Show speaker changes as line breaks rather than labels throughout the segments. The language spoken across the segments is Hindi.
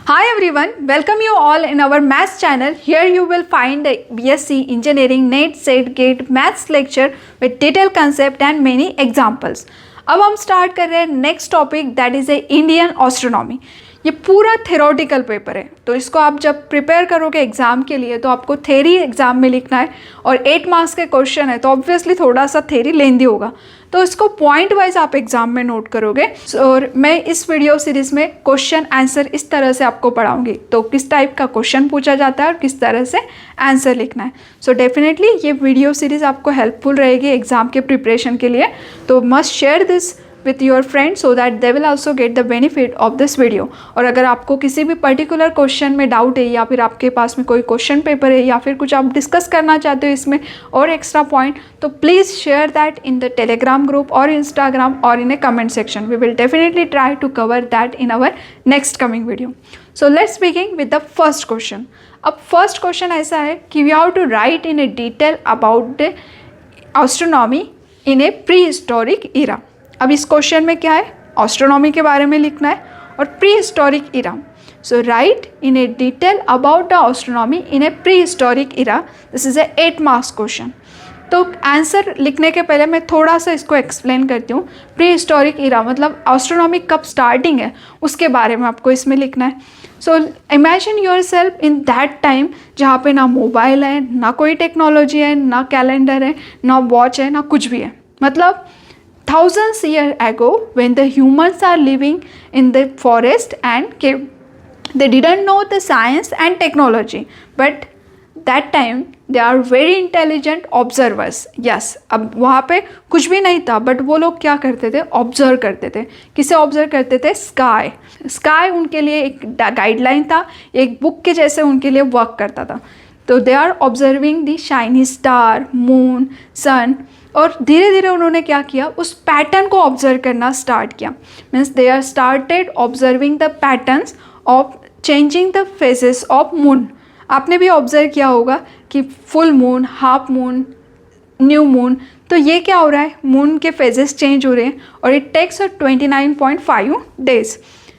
Hi everyone, welcome you all in our maths channel. Here you will find the BSc Engineering NET SET GATE maths lecture with detailed concept and many examples. अब हम स्टार्ट कर रहे हैं next topic that is a Indian astronomy. ये पूरा थेरोटिकल पेपर है, तो इसको आप जब प्रिपेयर करोगे एग्ज़ाम के लिए तो आपको थेरी एग्ज़ाम में लिखना है और 8 मार्क्स के क्वेश्चन है, तो ऑब्वियसली थोड़ा सा थेरी लेंदी होगा, तो इसको पॉइंट वाइज आप एग्ज़ाम में नोट करोगे. और मैं इस वीडियो सीरीज़ में क्वेश्चन आंसर इस तरह से आपको पढ़ाऊंगी, तो किस टाइप का क्वेश्चन पूछा जाता है और किस तरह से आंसर लिखना है. सो डेफिनेटली ये वीडियो सीरीज़ आपको हेल्पफुल रहेगी एग्ज़ाम के प्रिपरेशन के लिए, तो must share this with your friends so that they will also get the benefit of this video. और अगर आपको किसी भी पर्टिकुलर क्वेश्चन में डाउट है या फिर आपके पास में कोई क्वेश्चन पेपर है या फिर कुछ आप डिस्कस करना चाहते हो इसमें और एक्स्ट्रा पॉइंट, तो please share that in the Telegram group और इंस्टाग्राम और in a comment section. We will definitely try to cover that in our next coming video. So let's begin with the first question. अब फर्स्ट क्वेश्चन ऐसा है कि we have to write in a detail about the astronomy in a prehistoric era. अब इस क्वेश्चन में क्या है, एस्ट्रोनॉमी के बारे में लिखना है और prehistoric era. So write in a detail about the astronomy in a prehistoric era. This is a 8 marks question. तो आंसर लिखने के पहले मैं थोड़ा सा इसको एक्सप्लेन करती हूँ. प्री हिस्टोरिक इरा मतलब एस्ट्रोनॉमी कब स्टार्टिंग है उसके बारे में आपको इसमें लिखना है. So imagine your self in that time जहाँ पे ना मोबाइल है, ना कोई टेक्नोलॉजी है, ना कैलेंडर है, ना वॉच है, ना कुछ भी है. मतलब thousands years ago when the humans are living in the forest and cave, they didn't know the science and technology, but that time they are very intelligent observers. Yes, अब वहाँ पे कुछ भी नहीं था, बट वो लोग क्या करते थे, ऑब्जर्व करते थे. किसे ऑब्जर्व करते थे? स्काई. स्काई उनके लिए एक गाइडलाइन था, एक बुक के जैसे उनके लिए वर्क करता था. तो they are observing the shiny star, moon, sun, और धीरे धीरे उन्होंने क्या किया, उस पैटर्न को ऑब्जर्व करना स्टार्ट किया. Means they are started observing the patterns of changing the phases of moon. आपने भी ऑब्जर्व किया होगा कि full moon, half moon, new moon, तो ये क्या हो रहा है, मून के फेजेस चेंज हो रहे हैं और it takes 29.5 days.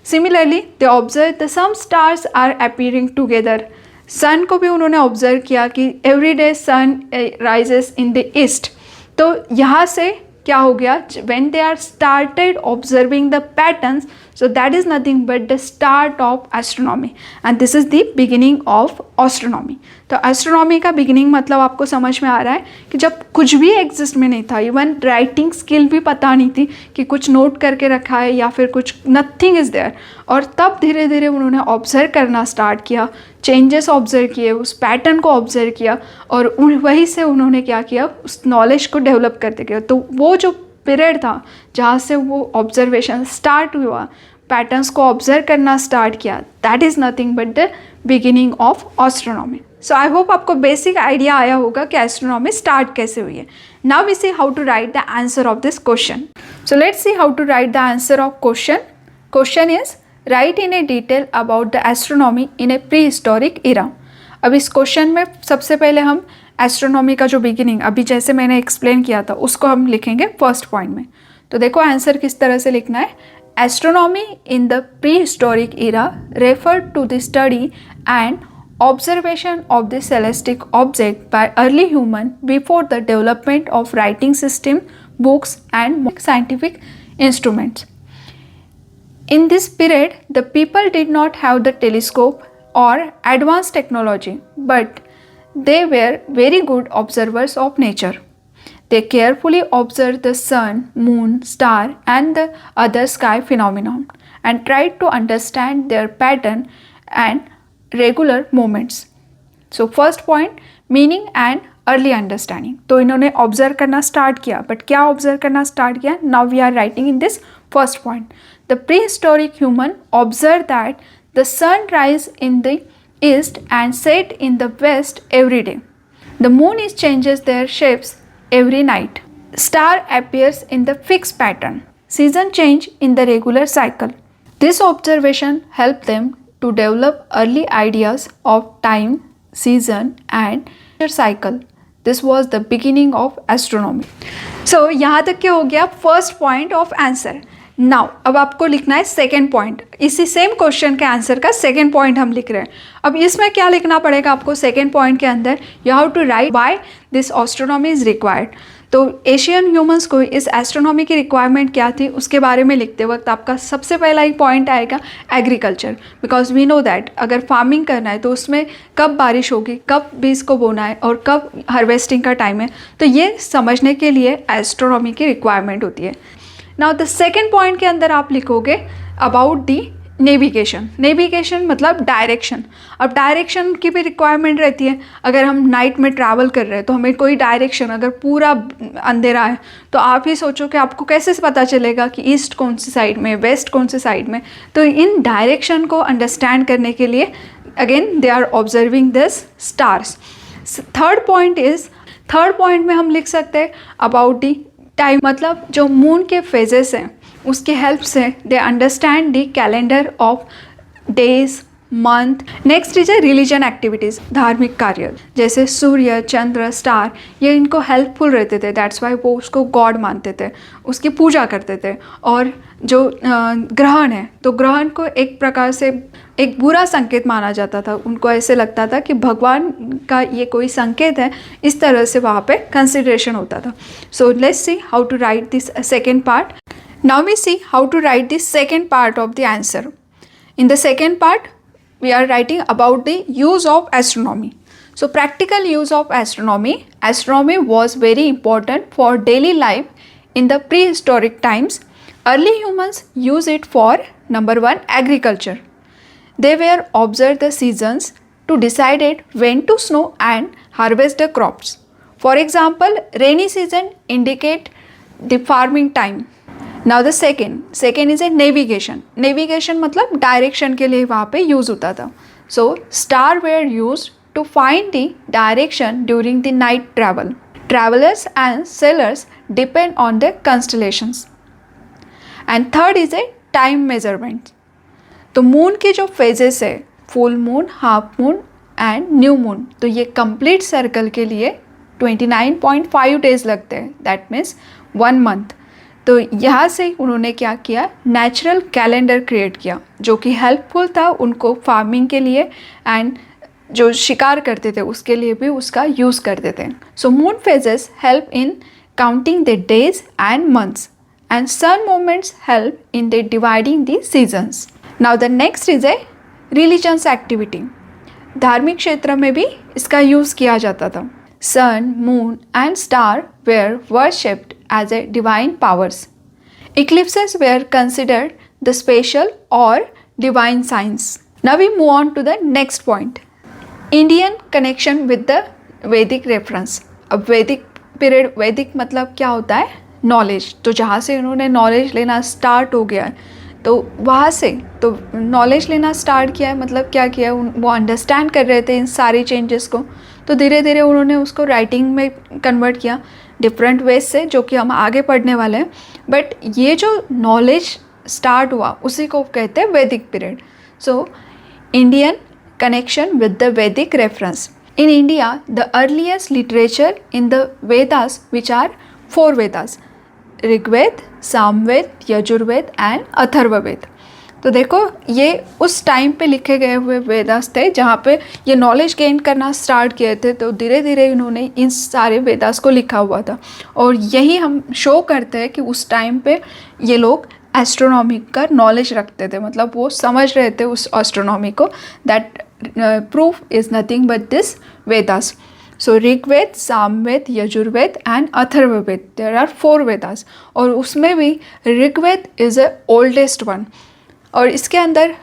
Similarly they observe the some stars are appearing together. Sun को भी उन्होंने ऑब्जर्व किया कि every day sun rises in the east. तो यहाँ से क्या हो गया, when they are started observing the patterns, so that is nothing but the start of astronomy and this is the beginning of astronomy. तो एस्ट्रोनॉमी का बिगिनिंग मतलब आपको समझ में आ रहा है कि जब कुछ भी एग्जिस्ट में नहीं था, इवन राइटिंग स्किल भी पता नहीं थी कि कुछ नोट करके रखा है या फिर कुछ, नथिंग इज़ देयर. और तब धीरे धीरे उन्होंने ऑब्जर्व करना स्टार्ट किया, चेंजेस ऑब्जर्व किए, उस पैटर्न को ऑब्जर्व किया और वहीं से उन्होंने क्या किया, उस नॉलेज को डेवलप करते गए. तो वो जो पीरियड था जहाँ से वो ऑब्जर्वेशन स्टार्ट हुआ, पैटर्न्स को ऑब्जर्व करना स्टार्ट किया, that is nothing but the beginning of astronomy. So I hope आपको बेसिक आइडिया आया होगा कि एस्ट्रोनॉमी स्टार्ट कैसे हुई है. Now we see how to write the answer of this question. So let's see how to write the answer of question. Question is write in a detail about the astronomy in a prehistoric era. अब इस क्वेश्चन में सबसे पहले हम एस्ट्रोनॉमी का जो बिगिनिंग अभी जैसे मैंने एक्सप्लेन किया था उसको हम लिखेंगे फर्स्ट पॉइंट में. तो देखो आंसर किस तरह से लिखना है. Astronomy in the prehistoric era refer to the study and observation of the celestic object by early human before the development of writing system, books and scientific instruments. In this period, the people did not have the telescope or advanced technology, but they were very good observers of nature. They carefully observed the sun, moon, star and the other sky phenomenon and tried to understand their pattern and regular moments. So first point meaning and early understanding. तो इन्होंने ऑब्जर्व करना स्टार्ट किया, बट क्या ऑब्जर्व करना स्टार्ट किया, now we are writing in this first point. The prehistoric human observe that the sun rise in the east and set in the west every day. The moon is changes their shapes every night. Star appears in the fix pattern. Season change in the regular cycle. This observation help them to develop early ideas of time, season and cycle. This was the beginning of astronomy. So यहाँ तक क्या हो गया first point of answer. Now अब आपको लिखना है सेकेंड पॉइंट, इसी सेम क्वेश्चन के आंसर का सेकेंड पॉइंट हम लिख रहे हैं। अब इसमें क्या लिखना पड़ेगा आपको सेकेंड पॉइंट के अंदर, you have to write why this astronomy is required. तो एशियन ह्यूमंस को इस एस्ट्रोनॉमी की रिक्वायरमेंट क्या थी उसके बारे में लिखते वक्त आपका सबसे पहला ही पॉइंट आएगा agriculture, because we know that अगर फार्मिंग करना है तो उसमें कब बारिश होगी, कब बीज को बोना है और कब हार्वेस्टिंग का टाइम है, तो ये समझने के लिए एस्ट्रोनॉमी की रिक्वायरमेंट होती है। नाउ द सेकेंड पॉइंट के अंदर आप लिखोगे अबाउट दी नेविगेशन। नेविगेशन मतलब डायरेक्शन। अब डायरेक्शन की भी रिक्वायरमेंट रहती है। अगर हम नाइट में ट्रैवल कर रहे हैं तो हमें कोई डायरेक्शन, अगर पूरा अंधेरा है तो आप ही सोचो कि आपको कैसे पता चलेगा कि ईस्ट कौन सी साइड में, वेस्ट कौन सी साइड में। तो इन डायरेक्शन को अंडरस्टैंड करने के लिए again they are observing this stars. Third point में हम लिख सकते हैं अबाउट दी टाइम, मतलब जो मून के फेजेस हैं उसके हेल्प से they understand the calendar of days, month. Next is A religion activities, धार्मिक कार्य जैसे सूर्य, चंद्र, स्टार, ये इनको हेल्पफुल रहते थे, दैट्स वाई वो उसको गॉड मानते थे, उसकी पूजा करते थे। और जो ग्रहण है तो ग्रहण को एक प्रकार से एक बुरा संकेत माना जाता था, उनको ऐसे लगता था कि भगवान का ये कोई संकेत है, इस तरह से वहाँ पे कंसिडरेशन होता था। So let's see how to write this second part. Now we see how to write the second part of the answer. In the second part, we are writing about the use of astronomy. So practical use of astronomy. Astronomy was very important for daily life in the prehistoric times. Early humans use it for number 1 agriculture. They were observe the seasons to decide when to snow and harvest the crops. For example, rainy season indicate the farming time. Now the second is a navigation. Navigation मतलब डायरेक्शन के लिए वहाँ पे यूज़ होता था। So star were use to find the direction during the night travel. Travellers and sailors depend on the constellations. And third is a time measurement. तो मून के जो फेजेस है, full moon, half moon and new moon, तो ये कंप्लीट सर्कल के लिए 29.5 डेज लगते हैं, दैट मीन्स 1 मंथ। तो यहाँ से उन्होंने क्या किया, नेचुरल कैलेंडर क्रिएट किया जो कि हेल्पफुल था उनको फार्मिंग के लिए, एंड जो शिकार करते थे उसके लिए भी उसका यूज़ करते थे। So moon phases help in counting the days and months, and sun movements help in the dividing the seasons. Now the next is a religions activity. धार्मिक क्षेत्र में भी इसका यूज़ किया जाता था। Sun, moon and star were worshipped as a divine powers. Eclipses were considered the special or divine signs. Now we move on to the next point. Indian connection with the Vedic reference. अब वैदिक पीरियड, वैदिक मतलब क्या होता है, नॉलेज। तो जहाँ से उन्होंने नॉलेज लेना स्टार्ट हो गया है, तो वहाँ से तो नॉलेज लेना स्टार्ट किया है, मतलब क्या किया, वो अंडरस्टैंड कर रहे थे इन सारी चेंजेस को, तो धीरे धीरे उन्होंने उसको राइटिंग में कन्वर्ट किया डिफरेंट वेज से, जो कि हम आगे पढ़ने वाले हैं। बट ये जो नॉलेज स्टार्ट हुआ उसी को कहते हैं Vedic period. So Indian connection with the Vedic reference. In India the earliest literature in the Vedas which are 4 Vedas, Rigveda, Samaveda, Yajurveda and Atharvaveda. तो देखो ये उस टाइम पे लिखे गए हुए वेदास थे जहाँ पे ये नॉलेज गेन करना स्टार्ट किए थे, तो धीरे धीरे इन्होंने इन सारे वेदास को लिखा हुआ था। और यही हम शो करते हैं कि उस टाइम पे ये लोग एस्ट्रोनॉमी का नॉलेज रखते थे, मतलब वो समझ रहे थे उस एस्ट्रोनॉमी को। That proof is nothing but this Vedas. So Rigveda, Samaveda, Yajurveda and Atharvaveda, there are 4 Vedas, और उसमें भी Rigveda is a oldest one. और इसके अंदर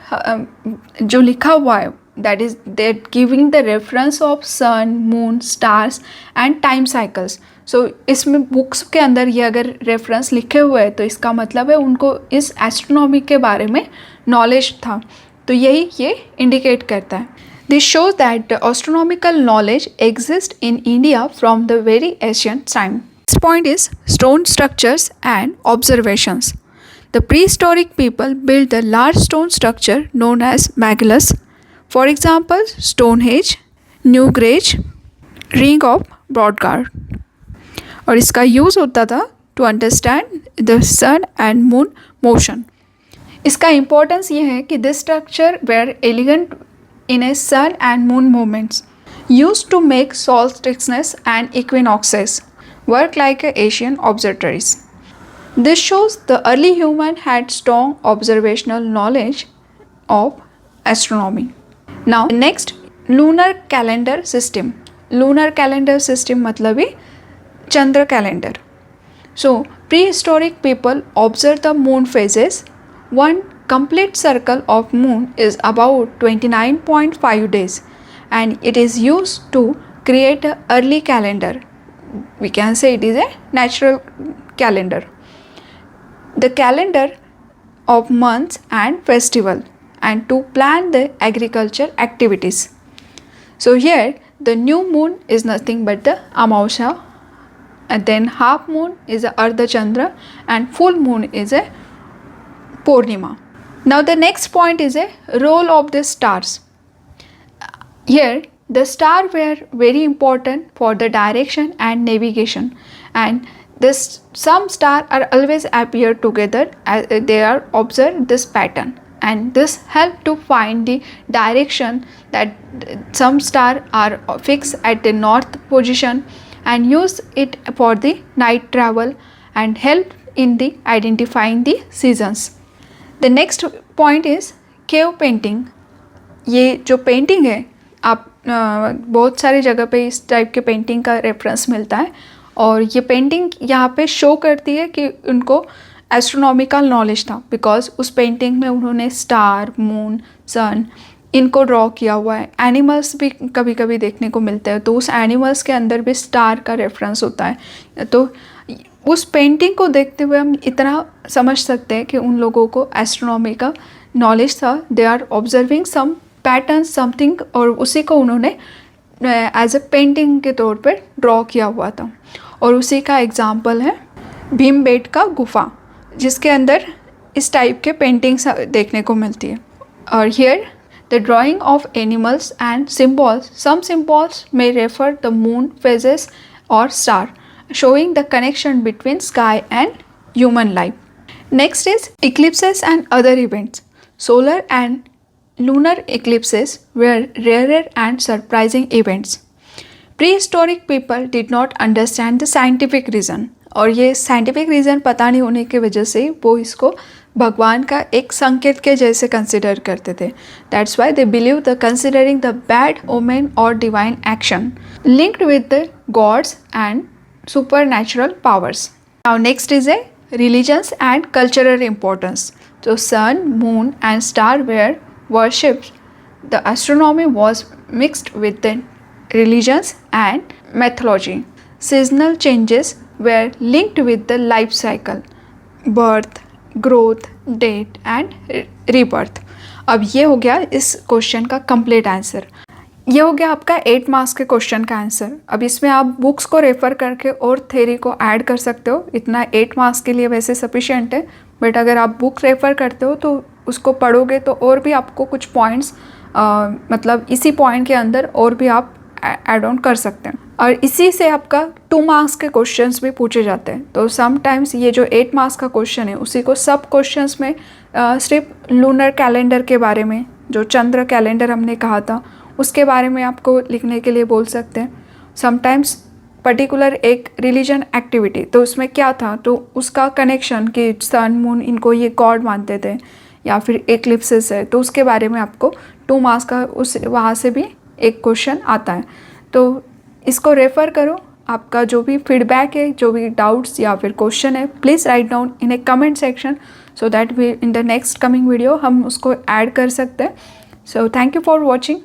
जो लिखा हुआ है that is that giving the reference of sun, moon, stars and time cycles. So इसमें बुक्स के अंदर ये अगर रेफरेंस लिखे हुए हैं तो इसका मतलब है उनको इस एस्ट्रोनॉमी के बारे में नॉलेज था, तो यही ये इंडिकेट करता है। This shows that the astronomical knowledge exist in India from the very ancient time. Next point is stone structures and observations. The prehistoric people built the large stone structure known as megaliths. For example, Stonehenge, Newgrange, Ring of Brodgar. और इसका यूज़ होता था to understand the sun and moon motion. इसका इम्पोर्टेंस ये है कि this structure were elegant in a sun and moon movements used to make solstices and equinoxes work like Asian observatories. This shows the early human had strong observational knowledge of astronomy. Now next, lunar calendar system. Lunar calendar system मतलब ही चंद्र calendar. So prehistoric people observed the moon phases. One complete circle of moon is about 29.5 days and it is used to create an early calendar. We can say it is a natural calendar. The calendar of months and festival and to plan the agriculture activities. So here the new moon is nothing but the Amavasya, and then half moon is a Ardha Chandra and full moon is a Purnima. Now the next point is a role of the stars. Here the stars were very important for the direction and navigation, and some stars are always appear together as they are observed this pattern, and this help to find the direction that some stars are fixed at the north position and use it for the night travel and help in the identifying the seasons. The next point is cave painting. ये जो पेंटिंग है आप बहुत सारी जगह पे इस टाइप के पेंटिंग का रेफरेंस मिलता है, और ये पेंटिंग यहाँ पे शो करती है कि उनको एस्ट्रोनॉमिकल नॉलेज था, बिकॉज उस पेंटिंग में उन्होंने स्टार, मून, सन इनको ड्रॉ किया हुआ है। एनिमल्स भी कभी कभी देखने को मिलते हैं, तो उस एनिमल्स के अंदर भी स्टार का रेफरेंस होता है। तो उस पेंटिंग को देखते हुए हम इतना समझ सकते हैं कि उन लोगों को एस्ट्रोनॉमी का नॉलेज था। They are observing some pattern something, और उसी को उन्होंने एज ए पेंटिंग के तौर पे ड्रॉ किया हुआ था। और उसी का एग्जांपल है भीमबेटका गुफा, जिसके अंदर इस टाइप के पेंटिंग्स देखने को मिलती है। और here the drawing of animals and symbols, some symbols may refer the moon phases और star, showing the connection between sky and human life. Next is eclipses and other events. Solar and lunar eclipses were rarer and surprising events. Prehistoric people did not understand the scientific reason, और ये साइंटिफिक रीज़न पता नहीं होने की वजह से वो इसको भगवान का एक संकेत के जैसे कंसिडर करते थे। That's why they believe the considering the bad omen और divine action linked with the gods and supernatural powers. Now next is a religions and cultural importance. So sun, moon and star were worshipped. The astronomy was mixed with the religions and mythology. Seasonal changes were linked with the life cycle, birth, growth, death and rebirth. अब ये हो गया इस क्वेश्चन का कंप्लीट आंसर। ये हो गया आपका 8 मार्क्स के क्वेश्चन का आंसर। अब इसमें आप बुक्स को रेफ़र करके और थ्योरी को ऐड कर सकते हो। इतना 8 मार्क्स के लिए वैसे सफिशिएंट है, बट अगर आप बुक रेफ़र करते हो तो उसको पढ़ोगे तो और भी आपको कुछ पॉइंट्स मतलब इसी पॉइंट के अंदर और भी आप ऐड ऑन कर सकते हैं, और इसी से आपका 2 मार्क्स के क्वेश्चंस भी पूछे जाते हैं। तो समटाइम्स ये जो 8 मार्क्स का क्वेश्चन है उसी को सब क्वेश्चंस में सिर्फ लूनर कैलेंडर के बारे में, जो चंद्र कैलेंडर हमने कहा था उसके बारे में आपको लिखने के लिए बोल सकते हैं। समटाइम्स पर्टिकुलर एक रिलीजन एक्टिविटी, तो उसमें क्या था तो उसका कनेक्शन कि सन मून इनको ये गॉड मानते थे, या फिर एक्लिप्सिस है तो उसके बारे में आपको 2 मार्क्स का उस वहाँ से भी एक क्वेश्चन आता है। तो इसको रेफ़र करो। आपका जो भी फीडबैक है, जो भी डाउट्स या फिर क्वेश्चन है, please write down in a comment section so that we in the next coming video हम उसको ऐड कर सकते हैं। So thank you for watching.